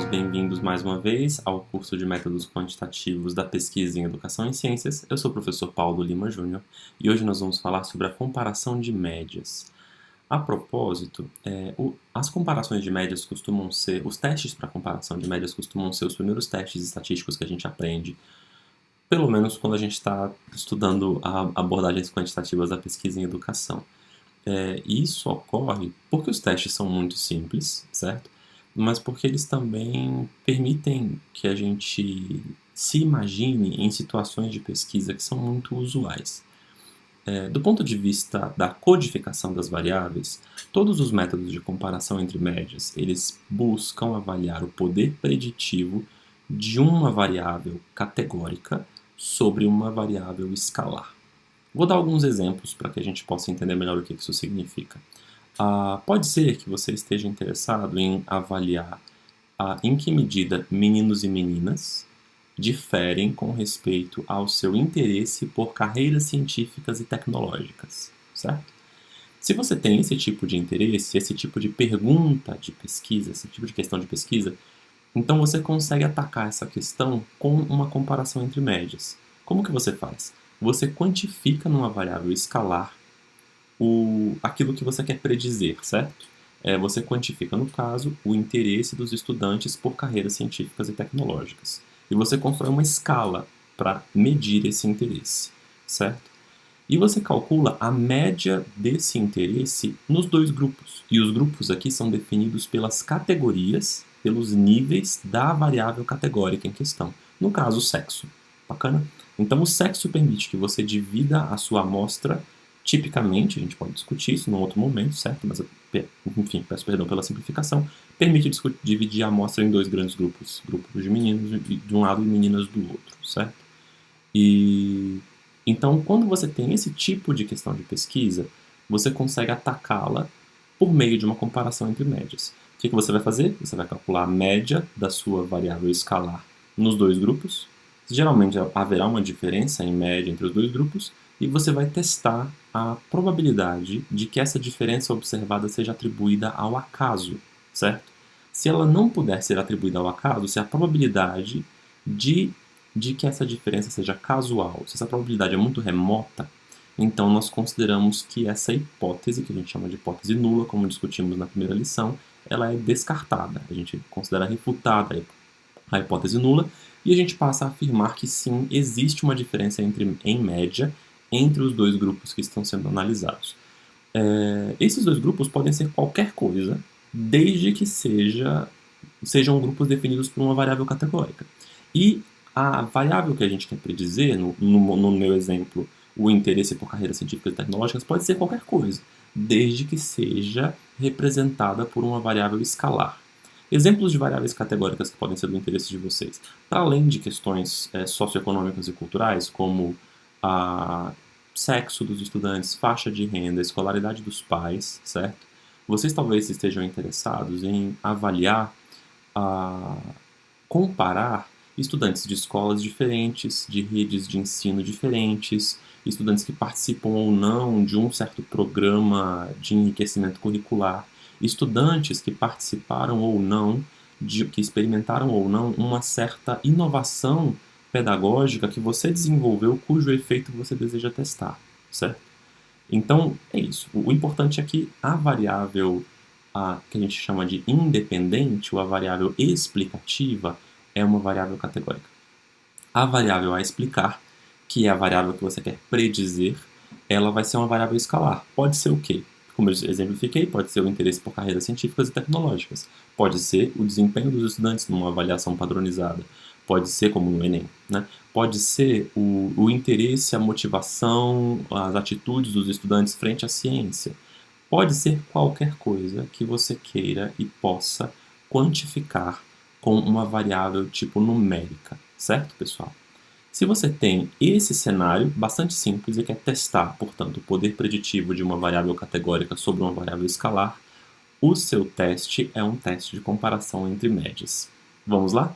todos bem-vindos mais uma vez ao curso de Métodos Quantitativos da Pesquisa em Educação e Ciências. Eu sou o professor Paulo Lima Júnior e hoje nós vamos falar sobre a comparação de médias. A propósito, as comparações de médias costumam ser, os testes para comparação de médias costumam ser os primeiros testes estatísticos que a gente aprende, pelo menos quando a gente está estudando abordagens quantitativas da pesquisa em educação. E isso ocorre porque os testes são muito simples, certo? Mas porque eles também permitem que a gente se imagine em situações de pesquisa que são muito usuais. Do ponto de vista da codificação das variáveis, todos os métodos de comparação entre médias, eles buscam avaliar o poder preditivo de uma variável categórica sobre uma variável escalar. Vou dar alguns exemplos para que a gente possa entender melhor o que isso significa. Pode ser que você esteja interessado em avaliar em que medida meninos e meninas diferem com respeito ao seu interesse por carreiras científicas e tecnológicas, certo? Se você tem esse tipo de interesse, esse tipo de pergunta de pesquisa, esse tipo de questão de pesquisa, então você consegue atacar essa questão com uma comparação entre médias. Como que você faz? Você quantifica numa variável escalar aquilo que você quer predizer, certo? Você quantifica, no caso, o interesse dos estudantes por carreiras científicas e tecnológicas. E você constrói uma escala para medir esse interesse, certo? E você calcula a média desse interesse nos dois grupos. E os grupos aqui são definidos pelas categorias, pelos níveis da variável categórica em questão. No caso, o sexo. Bacana? Então, o sexo permite que você divida a sua amostra. Tipicamente, a gente pode discutir isso num outro momento, certo? Mas, enfim, peço perdão pela simplificação, permite dividir a amostra em dois grandes grupos. Grupos de meninos de um lado e meninas do outro, certo? Então, quando você tem esse tipo de questão de pesquisa, você consegue atacá-la por meio de uma comparação entre médias. O que você vai fazer? Você vai calcular a média da sua variável escalar nos dois grupos. Geralmente haverá uma diferença em média entre os dois grupos, e você vai testar a probabilidade de que essa diferença observada seja atribuída ao acaso, certo? Se ela não puder ser atribuída ao acaso, se a probabilidade de que essa diferença seja casual, se essa probabilidade é muito remota, então nós consideramos que essa hipótese, que a gente chama de hipótese nula, como discutimos na primeira lição, ela é descartada. A gente considera refutada a hipótese nula, e a gente passa a afirmar que sim, existe uma diferença em média, entre os dois grupos que estão sendo analisados. Esses dois grupos podem ser qualquer coisa, desde que sejam grupos definidos por uma variável categórica. E a variável que a gente quer predizer, no meu exemplo, o interesse por carreiras científicas e tecnológicas, pode ser qualquer coisa, desde que seja representada por uma variável escalar. Exemplos de variáveis categóricas que podem ser do interesse de vocês. Para além de questões socioeconômicas e culturais, como sexo dos estudantes, faixa de renda, escolaridade dos pais, certo? Vocês talvez estejam interessados em avaliar, comparar estudantes de escolas diferentes, de redes de ensino diferentes, estudantes que participam ou não de um certo programa de enriquecimento curricular, estudantes que participaram ou não, que experimentaram ou não uma certa inovação pedagógica que você desenvolveu, cujo efeito você deseja testar, certo? Então, é isso. O importante é que a variável que a gente chama de independente, ou a variável explicativa, é uma variável categórica. A variável a explicar, que é a variável que você quer predizer, ela vai ser uma variável escalar. Pode ser o quê? Como eu exemplifiquei, pode ser o interesse por carreiras científicas e tecnológicas. Pode ser o desempenho dos estudantes numa avaliação padronizada. Pode ser como no Enem, né? Pode ser o interesse, a motivação, as atitudes dos estudantes frente à ciência. Pode ser qualquer coisa que você queira e possa quantificar com uma variável tipo numérica, certo, pessoal? Se você tem esse cenário bastante simples e quer testar, portanto, o poder preditivo de uma variável categórica sobre uma variável escalar, o seu teste é um teste de comparação entre médias. Vamos lá?